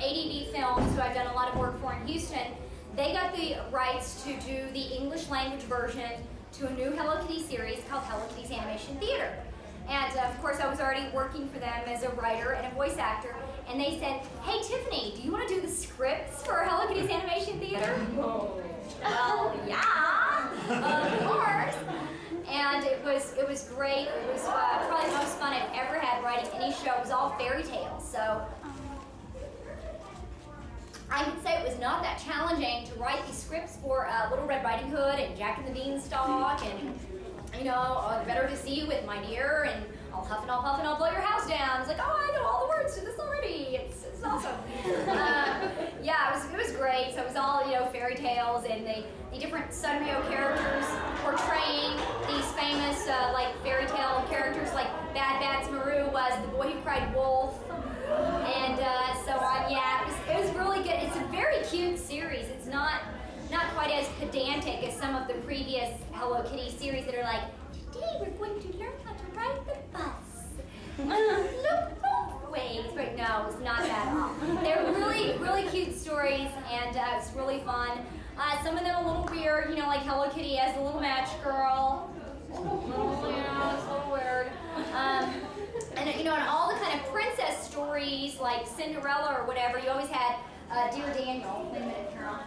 ADV Films, who I've done a lot of work for in Houston, they got the rights to do the English language version to a new Hello Kitty series called Hello Kitty's Animation Theater. And of course, I was already working for them as a writer and a voice actor. And they said, "Hey Tiffany, do you want to do the scripts for Hello Kitty's Animation Theater?" Oh. Well, yeah, of course. And it was great. It was probably the most fun I've ever had writing any show. It was all fairy tales. So I would say it was not that challenging to write these scripts for Little Red Riding Hood and Jack and the Beanstalk and, you know, Better to See You with My Dear and I'll huff and I'll puff and I'll blow your house down. It's like, oh, I know all the words to this already. It's awesome. Yeah, it was great. So it was all, you know, fairy tales and the different Sanrio characters portraying these famous like fairy tale characters like Bad Bats Maru was the boy who cried wolf and so on. Yeah, it was really good. It's a very cute series. It's not quite as pedantic as some of the previous Hello Kitty series that are like, today we're going to learn how to ride the bus. Look both ways. But no, it's not that at all. They're really, really cute stories, and it's really fun. Some of them a little weird, you know, like Hello Kitty as the little match girl. It's a little weird. And you know, in all the kind of princess stories like Cinderella or whatever, you always had Dear Daniel. Wait a minute, Carol.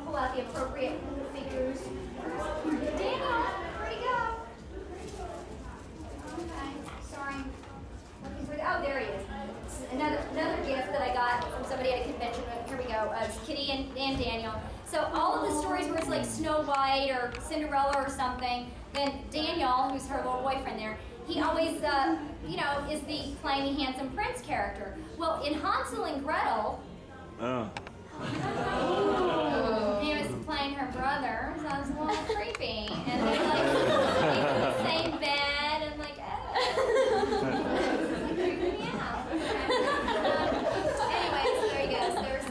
Pull out the appropriate figures. Daniel, where'd he go? Okay, sorry. Looking for oh, there he is. Another gift that I got from somebody at a convention. Here we go. It's Kitty and Daniel. So all of the stories where it's like Snow White or Cinderella or something, then Daniel, who's her little boyfriend there, he always, you know, is playing the handsome prince character. Well, in Hansel and Gretel, he was playing her brother, so it was a little creepy. And they like sleep in the same bed and like, creeping me out. Anyways, there he goes. There's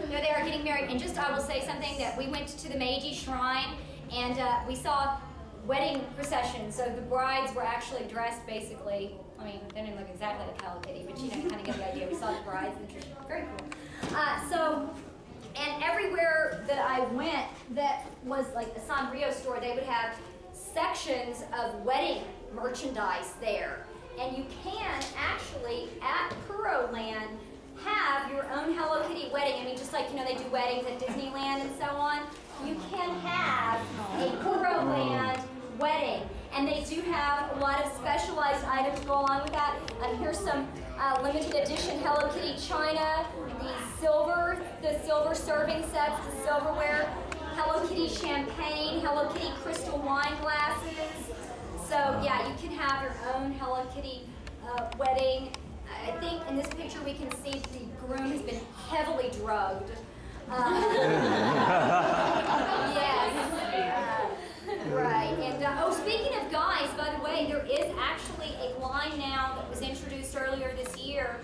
they are getting married. And just I will say something that we went to the Meiji Shrine and we saw wedding procession. So the brides were actually dressed basically, I mean, they didn't look exactly like Hello Kitty, but you know, you kind of get the idea. We saw the brides and very cool. And everywhere that I went that was like a Sanrio store, they would have sections of wedding merchandise there. And you can actually, at Kuro Land, have your own Hello Kitty wedding. I mean, just like, you know, they do weddings at Disneyland and so on. You can have a Kuro Land wedding. And they do have a lot of specialized items to go along with that. Here's some limited edition Hello Kitty china, the silver serving sets, the silverware, Hello Kitty champagne, Hello Kitty crystal wine glasses. So yeah, you can have your own Hello Kitty wedding. I think in this picture we can see the groom has been heavily drugged. Yes. Right, and oh, speaking of guys, by the way, there is actually a line now that was introduced earlier this year,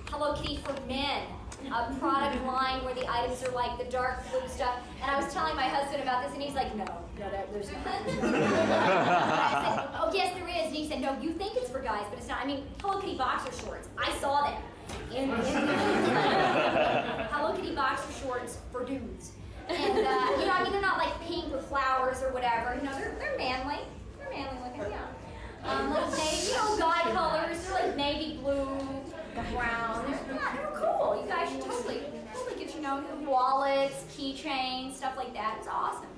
Hello Kitty for Men, a product line where the items are like the dark blue stuff. And I was telling my husband about this, and he's like, no, there's not. I said, oh, yes, there is. And he said, no, you think it's for guys, but it's not. I mean, Hello Kitty boxer shorts, I saw them in Hello Kitty boxer shorts for dudes. And, you know, I mean, they're not like pink with flowers or whatever. You know, they're manly. They're manly looking, yeah. Little navy, you know, guy colors. They're like navy blue, brown. They're cool. You guys should totally get, you know, wallets, keychains, stuff like that. It's awesome.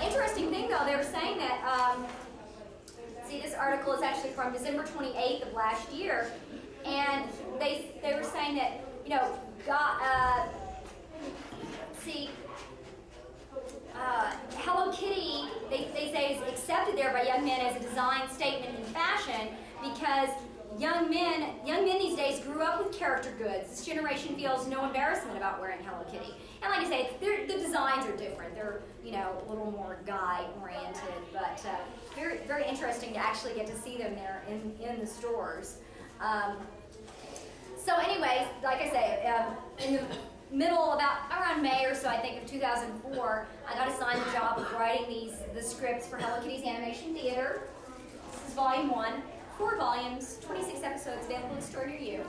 Interesting thing, though, they were saying that, see, this article is actually from December 28th of last year. And they were saying that, you know, Hello Kitty, they say, is accepted there by young men as a design statement in fashion because young men these days grew up with character goods. This generation feels no embarrassment about wearing Hello Kitty. And like I say, the designs are different. They're, you know, a little more guy-oriented, but very, very interesting to actually get to see them there in the stores. So anyways, like I say, in the middle, around May or so, I think, of 2004, I got assigned the job of writing the scripts for Hello Kitty's Animation Theater. This is volume 1, 4 volumes, 26 episodes available in store near you.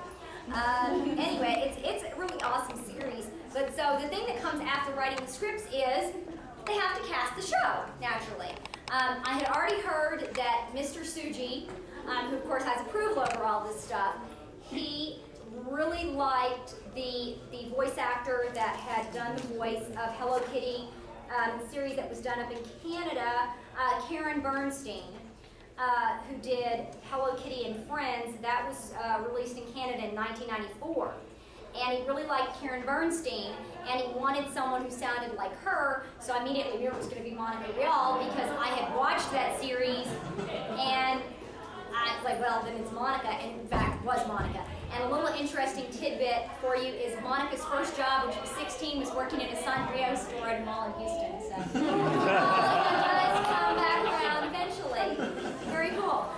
Anyway, it's a really awesome series. But so the thing that comes after writing the scripts is they have to cast the show, naturally. I had already heard that Mr. Suji, who of course has approval over all this stuff, he really liked the voice actor that had done the voice of Hello Kitty, the series that was done up in Canada, Karen Bernstein, who did Hello Kitty and Friends. That was released in Canada in 1994. And he really liked Karen Bernstein, and he wanted someone who sounded like her, so I immediately knew it was going to be Monica Rial, because I had watched that series, and I was like, well, then it's Monica, and in fact, it was Monica. And a little interesting tidbit for you is Monica's first job when she was 16 was working in a Sanrio store at a mall in Houston, so does come back around eventually. Very cool.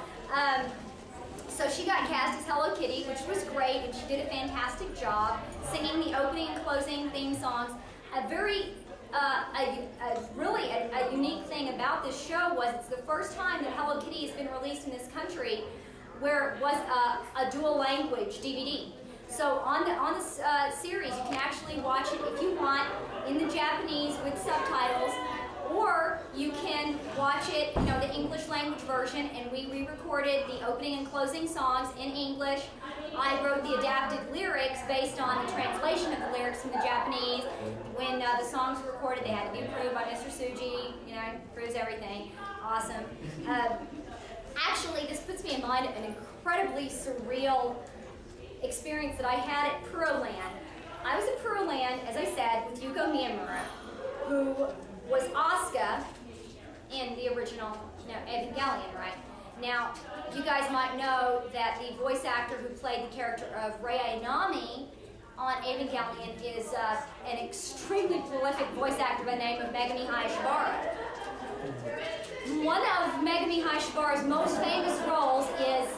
So she got cast as Hello Kitty, which was great, and she did a fantastic job singing the opening and closing theme songs. A very, really a unique thing about this show was it's the first time that Hello Kitty has been released in this country where it was a dual language DVD. So on this series, you can actually watch it if you want in the Japanese with subtitles, or you can watch it, the English language version, and we re-recorded the opening and closing songs in English. I wrote the adapted lyrics based on the translation of the lyrics from the Japanese. When the songs were recorded, they had to be approved by Mr. Suji, approves everything. Awesome. Actually, this puts me in mind of an incredibly surreal experience that I had at Puroland. I was at Puroland, as I said, with Yuko Miyamura, who was Asuka in the original Evangelion, right? Now, you guys might know that the voice actor who played the character of Rei Ayanami on Evangelion is an extremely prolific voice actor by the name of Megumi Hashibara. One of Megumi Hashibara's most famous roles is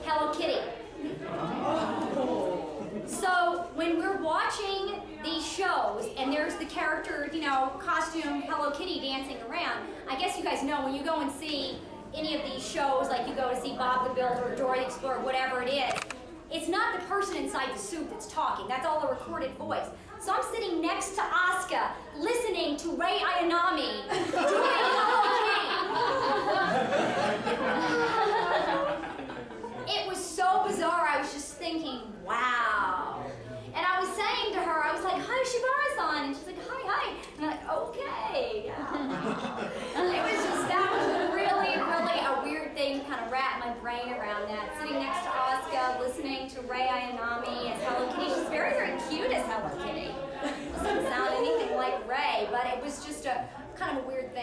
Hello Kitty. So when we're watching these shows and there's the character, costume Hello Kitty dancing around, I guess you guys know when you go and see any of these shows, like you go to see Bob the Builder or Dora the Explorer, whatever it is, it's not the person inside the suit that's talking. That's all a recorded voice. So I'm sitting next to Asuka, listening to Rei Ayanami doing Hello Kitty. It was so bizarre. I was just thinking, wow. And I was saying to her, I was like, hi, Shibara's on. And she's like, hi. And I'm like, okay. That was really a weird thing to kind of wrap my brain around that. Sitting next to Asuka, listening to Rei Ayanami as Hello Kitty. She's very, very cute as Hello Kitty. Doesn't sound anything like Rei, but it was just a kind of a weird